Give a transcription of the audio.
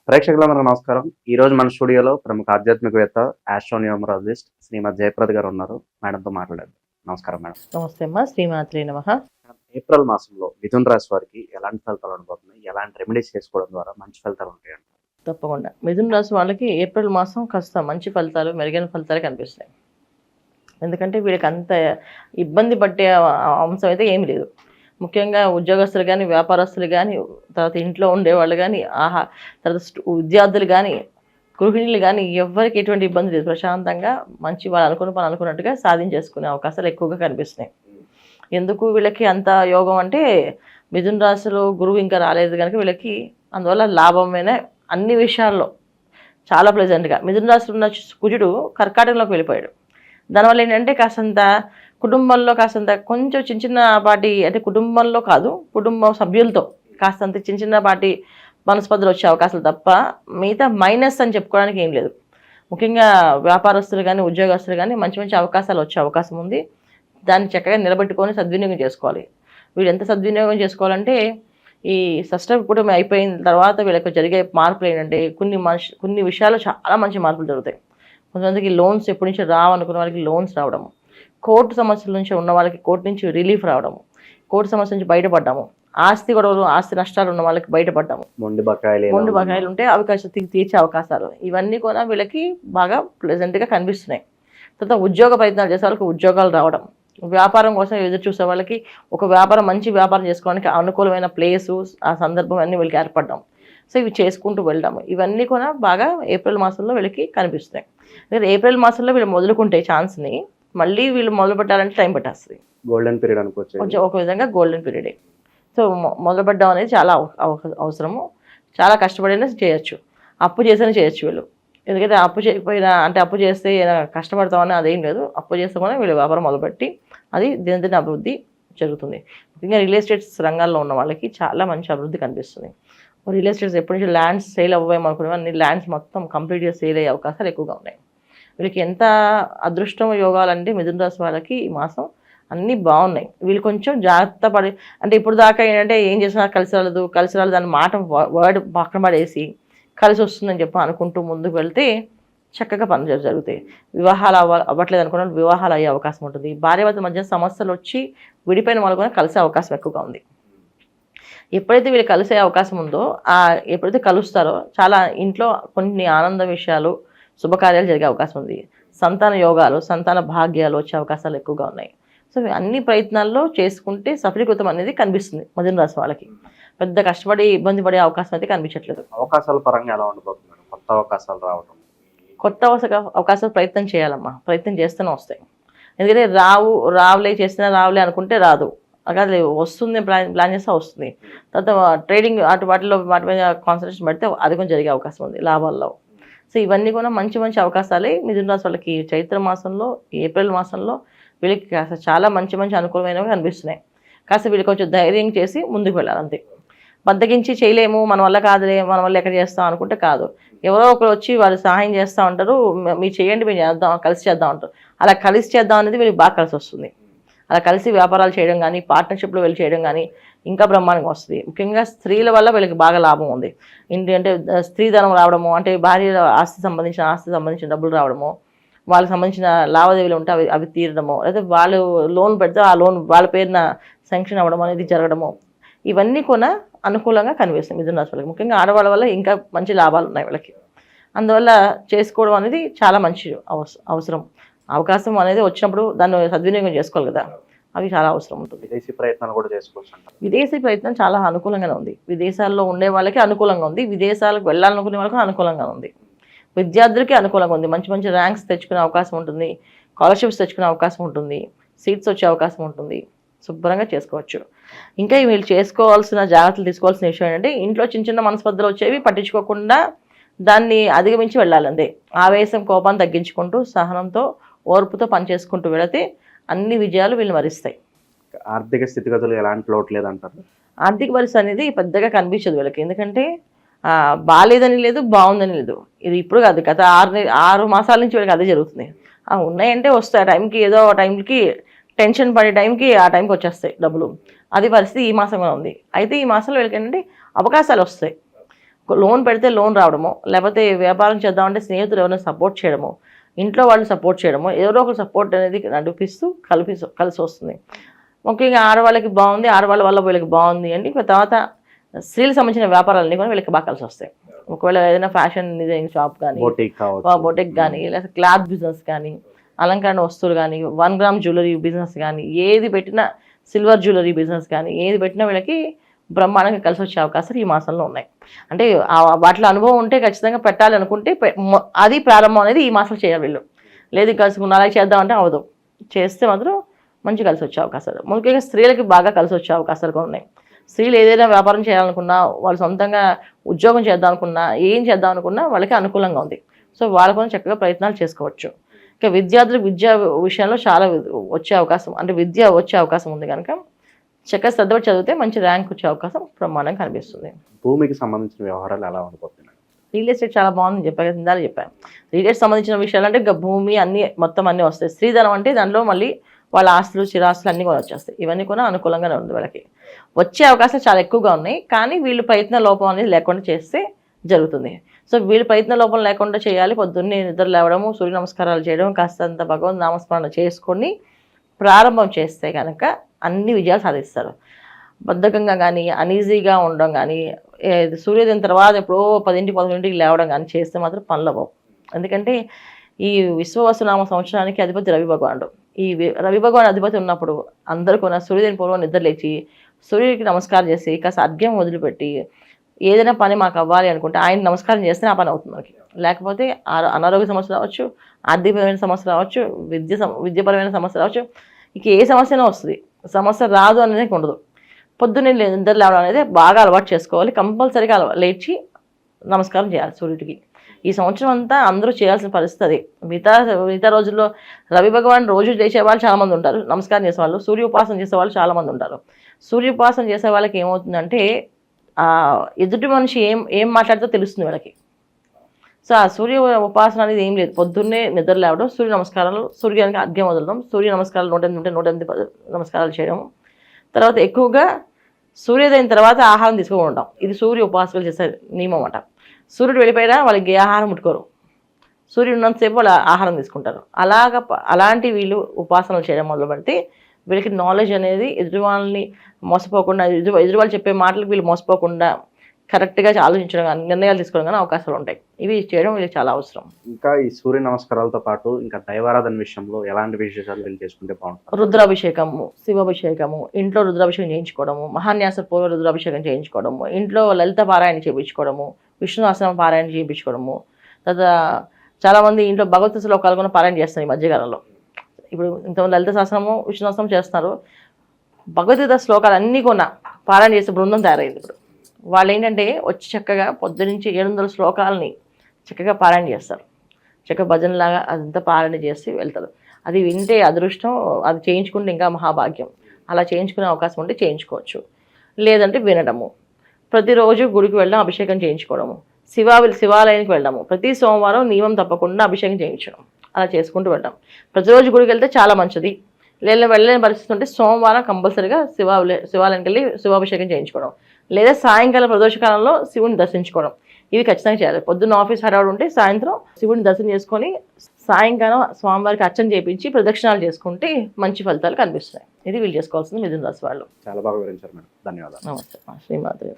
ప్రేక్షకులందరూ నమస్కారం. ఈరోజు మన స్టూడియోలో ప్రముఖ ఆధ్యాత్మికవేత్త, ఆస్ట్రోన్యూమరాలజిస్ట్ శ్రీమతి జయప్రద గారు ఉన్నారు. మేడంతో మాట్లాడేద్దాం. నమస్కారం మేడం. నమస్తే అమ్మా. శ్రీమాత్రే నమః. ఏప్రిల్ మాసంలో మిథున రాశి వారికి ఎలాంటి ఫలితాలు ఉండబోతున్నాయి? ఎలాంటి రెమెడీస్ చేసుకోవడం ద్వారా మంచి ఫలితాలు ఉంటాయంట? తప్పకుండా మిథున రాశి వాళ్ళకి ఏప్రిల్ మాసం కాస్త మంచి ఫలితాలు, మెరుగైన ఫలితాలు కనిపిస్తాయి. ఎందుకంటే వీళ్ళకి అంత ఇబ్బంది పట్టే అంశం అయితే ఏమి లేదు. ముఖ్యంగా ఉద్యోగస్తులు కానీ, వ్యాపారస్తులు కానీ, తర్వాత ఇంట్లో ఉండేవాళ్ళు కానీ, తర్వాత విద్యార్థులు కానీ, గృహిణులు కానీ ఎవరికి ఎటువంటి ఇబ్బంది లేదు. ప్రశాంతంగా మంచి వాళ్ళు అనుకున్న పని అనుకున్నట్టుగా సాధించేసుకునే అవకాశాలు ఎక్కువగా కనిపిస్తున్నాయి. ఎందుకు వీళ్ళకి అంత యోగం అంటే మిథున రాశిలో గురువు ఇంకా రాలేదు కనుక వీళ్ళకి అందువల్ల లాభమైన అన్ని విషయాల్లో చాలా ప్లెజెంట్గా. మిథున రాశిలో ఉన్న కుజుడు కర్కాటకంలోకి వెళ్ళిపోయాడు. దానివల్ల ఏంటంటే కాసంత కుటుంబంలో కాసంత కొంచెం చిన్న చిన్నపాటి, అంటే కుటుంబంలో కాదు, కుటుంబ సభ్యులతో కాస్తంత చిన్నపాటి మనస్పర్ధలు వచ్చే అవకాశాలు తప్ప మిగతా మైనస్ అని చెప్పుకోవడానికి ఏం లేదు. ముఖ్యంగా వ్యాపారస్తులు కానీ, ఉద్యోగస్తులు కానీ మంచి మంచి అవకాశాలు వచ్చే అవకాశం ఉంది. దాన్ని చక్కగా నిలబెట్టుకొని సద్వినియోగం చేసుకోవాలి. వీళ్ళు ఎంత సద్వినియోగం చేసుకోవాలంటే, ఈ షష్ఠ కుటుంబం అయిపోయిన తర్వాత వీళ్ళకి జరిగే మార్పులు ఏంటంటే కొన్ని విషయాల్లో చాలా మంచి మార్పులు జరుగుతాయి. కొంతమందికి లోన్స్ ఎప్పటి నుంచి రావనుకున్న వాళ్ళకి లోన్స్ రావడము, కోర్టు సమస్యల నుంచి ఉన్న వాళ్ళకి కోర్టు నుంచి రిలీఫ్ రావడము, కోర్టు సమస్య నుంచి బయటపడ్డాము, ఆస్తి గొడవలు, ఆస్తి నష్టాలు ఉన్న వాళ్ళకి బయటపడ్డాము, మొండి బకాయిలు ఉంటే అవి కాస్త తీర్చే అవకాశాలు, ఇవన్నీ కూడా వీళ్ళకి బాగా ప్లెజెంట్గా కనిపిస్తున్నాయి. తర్వాత ఉద్యోగ ప్రయత్నాలు చేసే వాళ్ళకి ఉద్యోగాలు రావడం, వ్యాపారం కోసం ఎదురు చూసే వాళ్ళకి ఒక వ్యాపారం, మంచి వ్యాపారం చేసుకోవడానికి అనుకూలమైన ప్లేసు, ఆ సందర్భం అన్నీ వీళ్ళకి ఏర్పడడం. సో ఇవి చేసుకుంటూ వెళ్ళడము, ఇవన్నీ కూడా బాగా ఏప్రిల్ మాసంలో వీళ్ళకి కనిపిస్తాయి. ఏప్రిల్ మాసంలో వీళ్ళు మొదలుకుంటే ఛాన్స్ని మళ్ళీ వీళ్ళు మొదలు పెట్టాలంటే టైం పట్టేస్తుంది. గోల్డెన్ పీరియడ్ అనుకోవచ్చు. కొంచెం ఒక విధంగా గోల్డెన్ పీరియడే. సో మొదలు పెట్టడం అనేది చాలా అవసరము. చాలా కష్టపడినా చేయొచ్చు, అప్పు చేసినా చేయొచ్చు వీళ్ళు. ఎందుకంటే అప్పు చేయకపోయినా, అంటే అప్పు చేస్తే కష్టపడతామని అదేం లేదు. అప్పు చేస్తే కూడా వీళ్ళు వ్యాపారం మొదలుపెట్టి అది దినదిన అభివృద్ధి జరుగుతుంది. ముఖ్యంగా రియల్ ఎస్టేట్స్ రంగాల్లో ఉన్న వాళ్ళకి చాలా మంచి అభివృద్ధి కనిపిస్తుంది. రియల్ ఎస్టేట్స్ ఎప్పటి నుంచి ల్యాండ్స్ సేల్ అవ్వేమనుకునే అన్ని ల్యాండ్స్ మొత్తం కంప్లీట్గా సేల్ అయ్యే అవకాశాలు ఎక్కువగా ఉన్నాయి. వీళ్ళకి ఎంత అదృష్టం యోగాలంటే మిథున రాశి వాళ్ళకి ఈ మాసం అన్నీ బాగున్నాయి. వీళ్ళు కొంచెం జాగ్రత్త పడి, అంటే ఇప్పుడు దాకా ఏంటంటే ఏం చేసినా కలిసి రాలేదు దాని మాట వర్డ్ పక్కన పడేసి కలిసి వస్తుందని చెప్పి అనుకుంటూ ముందుకు వెళ్తే చక్కగా పనులు జరుగుతాయి. వివాహాలు అవ్వట్లేదు అనుకున్న వివాహాలు అయ్యే అవకాశం ఉంటుంది. భార్యాభర్తల మధ్య సమస్యలు వచ్చి విడిపోయిన వాళ్ళు కూడా కలిసే అవకాశం ఎక్కువగా ఉంది. ఎప్పుడైతే వీళ్ళు కలిసే అవకాశం ఉందో, ఎప్పుడైతే కలుస్తారో చాలా ఇంట్లో కొన్ని ఆనంద విషయాలు, శుభకార్యాలు జరిగే అవకాశం ఉంది. సంతాన యోగాలు, సంతాన భాగ్యాలు వచ్చే అవకాశాలు ఎక్కువగా ఉన్నాయి. సో అన్ని ప్రయత్నాల్లో చేసుకుంటే సఫలీకృతం అనేది కనిపిస్తుంది మిథున రాశి వాళ్ళకి. పెద్ద కష్టపడి ఇబ్బంది పడే అవకాశం అయితే కనిపించట్లేదు. అవకాశాల పరంగా ఎలా ఉండబోతుంది? కొత్త అవకాశాలు రావడం, కొత్త అవకాశాలు ప్రయత్నం చేయాలమ్మా. ప్రయత్నం చేస్తూనే వస్తాయి. ఎందుకంటే రావులే చేస్తున్నా రావులే అనుకుంటే రాదు. అదే వస్తుంది, ప్లాన్ చేస్తే వస్తుంది. తర్వాత ట్రేడింగ్ వాటి మీద కాన్సన్ట్రేషన్ పెడితే అది కొంచెం జరిగే అవకాశం ఉంది లాభాల్లో. సో ఇవన్నీ కూడా మంచి మంచి అవకాశాలే మిథున రాశి వాళ్ళకి చైత్ర మాసంలో, ఏప్రిల్ మాసంలో వీళ్ళకి కాస్త చాలా మంచి మంచి అనుకూలమైనవి కనిపిస్తున్నాయి. కాస్త వీళ్ళకి కొంచెం ధైర్యం చేసి ముందుకు వెళ్ళాలి అంతే. బద్దకించి చేయలేము, మన వల్ల కాదులే, మన వల్ల ఎక్కడ చేస్తాం అనుకుంటే కాదు. ఎవరో ఒకరు వచ్చి వాళ్ళు సహాయం చేస్తూ ఉంటారు, మీరు చేయండి, మేము చేద్దాం, కలిసి చేద్దాం అంటారు. అలా కలిసి చేద్దాం అనేది వీళ్ళకి బాగా కలిసి వస్తుంది. అలా కలిసి వ్యాపారాలు చేయడం కానీ, పార్ట్నర్షిప్లో వెళ్ళి చేయడం కానీ ఇంకా బ్రహ్మాండంగా వస్తుంది. ముఖ్యంగా స్త్రీల వల్ల వీళ్ళకి బాగా లాభం ఉంది. అంటే స్త్రీధనం రావడము, అంటే భార్య ఆస్తి సంబంధించిన డబ్బులు రావడము, వాళ్ళకి సంబంధించిన లావాదేవీలు ఉంటే అవి తీరడము, లేదా వాళ్ళు లోన్ పెడితే ఆ లోన్ వాళ్ళ పేరున శాంక్షన్ అవ్వడం అనేది జరగడము, ఇవన్నీ కూడా అనుకూలంగా కనిపిస్తుంది మిథున రాశి వాళ్ళకి. ముఖ్యంగా ఆడవాళ్ళ వల్ల ఇంకా మంచి లాభాలు ఉన్నాయి వీళ్ళకి. అందువల్ల చేసుకోవడం అనేది చాలా మంచి అవసరం. అవకాశం అనేది వచ్చినప్పుడు దాన్ని సద్వినియోగం చేసుకోవాలి కదా, అవి చాలా అవసరం ఉంటుంది. విదేశీ ప్రయత్నాలు కూడా చేసుకోవచ్చు అంటారు. విదేశీ ప్రయత్నం చాలా అనుకూలంగానే ఉంది. విదేశాల్లో ఉండే వాళ్ళకి అనుకూలంగా ఉంది, విదేశాలకు వెళ్ళాలనుకునే వాళ్ళకి అనుకూలంగా ఉంది, విద్యార్థులకి అనుకూలంగా ఉంది. మంచి మంచి ర్యాంక్స్ తెచ్చుకునే అవకాశం ఉంటుంది, స్కాలర్షిప్స్ తెచ్చుకునే అవకాశం ఉంటుంది, సీట్స్ వచ్చే అవకాశం ఉంటుంది. శుభ్రంగా చేసుకోవచ్చు. ఇంకా వీళ్ళు చేసుకోవాల్సిన జాగ్రత్తలు తీసుకోవాల్సిన విషయం ఏంటంటే, ఇంట్లో చిన్న చిన్న మనస్పర్ధలు వచ్చేవి పట్టించుకోకుండా దాన్ని అధిగమించి వెళ్ళాలంతే. ఆవేశం, కోపాన్ని తగ్గించుకుంటూ సహనంతో, ఓర్పుతో పనిచేసుకుంటూ వెళితే అన్ని విజయాలు వీళ్ళు వరిస్తాయి. ఆర్థిక స్థితిగతులు ఎలాంటి లోటు లేదంటారు? ఆర్థిక పరిస్థితి అనేది పెద్దగా కనిపించదు వీళ్ళకి. ఎందుకంటే బాగాలేదని లేదు, బాగుందని లేదు. ఇది ఇప్పుడు కాదు, గత 6 మాసాల నుంచి వీళ్ళకి అదే జరుగుతుంది. ఉన్నాయంటే వస్తాయి, ఆ టైంకి ఏదో టైంకి టెన్షన్ పడే టైంకి ఆ టైంకి వచ్చేస్తాయి డబ్బులు. అది పరిస్థితి ఈ మాసంలో ఉంది. అయితే ఈ మాసంలో వీళ్ళకి ఏంటంటే అవకాశాలు వస్తాయి. లోన్ పెడితే లోన్ రావడము, లేకపోతే వ్యాపారం చేద్దామంటే స్నేహితులు ఎవరైనా సపోర్ట్ చేయడము, ఇంట్లో వాళ్ళు సపోర్ట్ చేయడము, ఎవరో ఒకరు సపోర్ట్ అనేది నడిపిస్తూ కలిసి వస్తుంది. ముఖ్యంగా ఆడవాళ్ళకి బాగుంది, ఆడవాళ్ళ వల్ల వీళ్ళకి బాగుంది అని తర్వాత స్త్రీలకు సంబంధించిన వ్యాపారాలన్నీ కూడా వీళ్ళకి బాగా కలిసి వస్తాయి. ఒకవేళ ఏదైనా ఫ్యాషన్ డిజైన్ షాప్ కానీ, బొటిక్ కానీ, లేకపోతే క్లాత్ బిజినెస్ కానీ, అలంకరణ వస్తువులు కానీ, 1 గ్రామ్ జ్యువెలరీ బిజినెస్ కానీ, ఏది పెట్టినా సిల్వర్ జ్యువెలరీ బిజినెస్ కానీ ఏది పెట్టినా వీళ్ళకి బ్రహ్మాండంగా కలిసి వచ్చే అవకాశాలు ఈ మాసంలో ఉన్నాయి. అంటే వాటిలో అనుభవం ఉంటే ఖచ్చితంగా పెట్టాలి అనుకుంటే అది ప్రారంభం అనేది ఈ మాసం చేయాలి వీళ్ళు. లేదు కలుసుకున్న అలాగే చేద్దామంటే అవదు, చేస్తే మాత్రం మంచి కలిసి వచ్చే అవకాశాలు. ముఖ్యంగా స్త్రీలకి బాగా కలిసి వచ్చే అవకాశాలు కూడా ఉన్నాయి. స్త్రీలు ఏదైనా వ్యాపారం చేయాలనుకున్నా, వాళ్ళు సొంతంగా ఉద్యోగం చేద్దాం అనుకున్నా, ఏం చేద్దాం అనుకున్నా వాళ్ళకి అనుకూలంగా ఉంది. సో వాళ్ళ కోసం చక్కగా ప్రయత్నాలు చేసుకోవచ్చు. ఇంకా విద్యార్థులకు విద్యా విషయంలో చాలా వచ్చే అవకాశం, అంటే విద్య వచ్చే అవకాశం ఉంది కనుక చక్కగా శ్రద్ధపడి చదివితే మంచి ర్యాంక్ వచ్చే అవకాశం ప్రమాణంగా కనిపిస్తుంది. భూమికి సంబంధించిన వ్యవహారాలు ఎలా ఉండిపోతున్నాయి? రియల్ ఎస్టేట్ చాలా బాగుంది చెప్పాను, ఇందాక చెప్పాను. రియల్ ఎస్టేట్ సంబంధించిన విషయాలు అంటే ఇంకా భూమి మొత్తం అన్నీ వస్తాయి. స్త్రీధనం అంటే దాంట్లో మళ్ళీ వాళ్ళ ఆస్తులు చిరాస్తులు అన్నీ కూడా వచ్చేస్తాయి. ఇవన్నీ కూడా అనుకూలంగానే ఉంది వాళ్ళకి. వచ్చే అవకాశాలు చాలా ఎక్కువగా ఉన్నాయి, కానీ వీళ్ళు ప్రయత్న లోపం అనేది లేకుండా చేస్తే జరుగుతుంది. సో వీళ్ళు ప్రయత్న లోపం లేకుండా చేయాలి. పొద్దున్నే నిద్ర లేవడము, సూర్య నమస్కారాలు చేయడం, కాస్తంత భగవంతు నామస్మరణ చేసుకొని ప్రారంభం చేస్తే కనుక అన్ని విజయాలు సాధిస్తారు. బద్ధకంగా కానీ, అనీజీగా ఉండడం కానీ, సూర్యోదయం తర్వాత ఎప్పుడో 10-11 లేవడం కానీ చేస్తే మాత్రం పనులు అవ్వవు. ఎందుకంటే ఈ విశ్వవసునామ సంవత్సరానికి అధిపతి రవి భగవానుడు. ఈ రవి భగవాన్ అధిపతి ఉన్నప్పుడు అందరూ కూడా సూర్యోదయం పూర్వం నిద్ర లేచి సూర్యుడికి నమస్కారం చేసి కాస్త అర్ఘ్యం వదిలిపెట్టి ఏదైనా పని మాకు అవ్వాలి అనుకుంటే ఆయన నమస్కారం చేస్తే ఆ పని అవుతుంది మనకి. లేకపోతే అనారోగ్య సమస్య రావచ్చు, ఆర్థికపరమైన సమస్య రావచ్చు, విద్యాపరమైన సమస్య రావచ్చు, ఇక ఏ సమస్యనో వస్తుంది. సమస్య రాదు అనేది ఉండదు. పొద్దున్నే నిద్ర లేవడం అనేది బాగా అలవాటు చేసుకోవాలి. కంపల్సరీగా లేచి నమస్కారం చేయాలి సూర్యుడికి. ఈ సంవత్సరం అంతా అందరూ చేయాల్సిన పరిస్థితి. మిగతా రోజుల్లో రవి భగవాన్ రోజు చేసే వాళ్ళు చాలామంది ఉంటారు, నమస్కారం చేసేవాళ్ళు. సూర్య ఉపాసన చేసేవాళ్ళు చాలామంది ఉంటారు. సూర్య ఉపాసన చేసే వాళ్ళకి ఏమవుతుందంటే ఎదుటి మనిషి ఏం మాట్లాడితే తెలుస్తుంది వాళ్ళకి. సో ఆ సూర్య ఉపాసన అనేది ఏం లేదు. పొద్దున్నే నిద్ర లేవడం, సూర్య నమస్కారాలు, సూర్యానికి అర్ఘ్యం వదలడం, సూర్య నమస్కారాలు 108 నమస్కారాలు చేయడం. తర్వాత ఎక్కువగా సూర్యోదయం తర్వాత ఆహారం తీసుకొని ఉంటాం. ఇది సూర్య ఉపాసనలు చేసే నియమం అన్నమాట. సూర్యుడు వెళ్ళిపోయినా వాళ్ళకి ఏ ఆహారం ముట్టుకోరు, సూర్యుడు ఉన్నంతసేపు వాళ్ళు ఆహారం తీసుకుంటారు. అలాంటి వీళ్ళు ఉపాసనలు చేయడం మొదలు పెడితే వీళ్ళకి నాలెడ్జ్ అనేది ఎదుటి వాళ్ళని మోసపోకుండా, ఎదుటి వాళ్ళు చెప్పే మాటలకు వీళ్ళు మోసపోకుండా కరెక్ట్గా ఆలోచించడం కానీ, నిర్ణయాలు తీసుకోవడం కానీ అవకాశాలు ఉంటాయి. ఇవి చేయడం వీళ్ళకి చాలా అవసరం. ఇంకా ఈ సూర్య నమస్కారాలతో పాటు ఇంకా దైవారాధన విషయంలో ఎలాంటి విశేషాలు వీళ్ళు చేసుకుంటే బాగుంటుంది? రుద్రాభిషేకము, శివాభిషేకము, ఇంట్లో రుద్రాభిషేకం చేయించుకోవడము, మహాన్యాస పూర్వ రుద్రాభిషేకం చేయించుకోవడము, ఇంట్లో లలిత పారాయణ చేయించుకోవడము, విష్ణు సహస్రనామ పారాయణ చేయించుకోవడము. తర్వాత చాలామంది ఇంట్లో భగవత్ శ్లోకాలు కూడా పారాయణ చేస్తారు ఈ మధ్యకాలంలో. ఇప్పుడు ఇంతమంది లలిత సహస్రము, విష్ణు సహస్రం చేస్తున్నారు. భగవద్గీత శ్లోకాలు అన్నీ కూడా పారాయణ చేసే బృందం తయారైంది ఇప్పుడు. వాళ్ళు ఏంటంటే వచ్చి చక్కగా పొద్దునుంచి 700 శ్లోకాలని చక్కగా పారాయణ చేస్తారు. చక్కగా భజనలాగా అదంతా పారాయణ చేసి వెళ్తారు. అది వింటే అదృష్టం, అది చేయించుకుంటే ఇంకా మహాభాగ్యం. అలా చేయించుకునే అవకాశం ఉంటే చేయించుకోవచ్చు. లేదంటే వినడము, ప్రతిరోజు గుడికి వెళ్ళడం, అభిషేకం చేయించుకోవడము, శివాలయానికి వెళ్ళడము, ప్రతి సోమవారం నియమం తప్పకుండా అభిషేకం చేయించడం, అలా చేసుకుంటూ వెళ్ళడం. ప్రతిరోజు గుడికి వెళ్తే చాలా మంచిది. వెళ్ళలేని పరిస్థితి ఉంటే సోమవారం కంపల్సరీగా శివాలయానికి వెళ్ళి శివాభిషేకం చేయించుకోవడం, లేదా సాయంకాలం ప్రదోషకాలంలో శివుని దర్శించుకోవడం. ఇవి ఖచ్చితంగా చేయాలి. పొద్దున్న ఆఫీస్ హడావుడు ఉంటే సాయంత్రం శివుని దర్శనం చేసుకొని సాయంకాలం స్వామివారికి అర్చన చేయించి ప్రదక్షిణాలు చేసుకుంటే మంచి ఫలితాలు కనిపిస్తాయి. ఇది వీళ్ళు చేసుకోవాల్సింది మిథున రాశి వాళ్ళు. చాలా బాగా వివరించారు మేడం, ధన్యవాదాలు. నమస్తే. శ్రీమాత.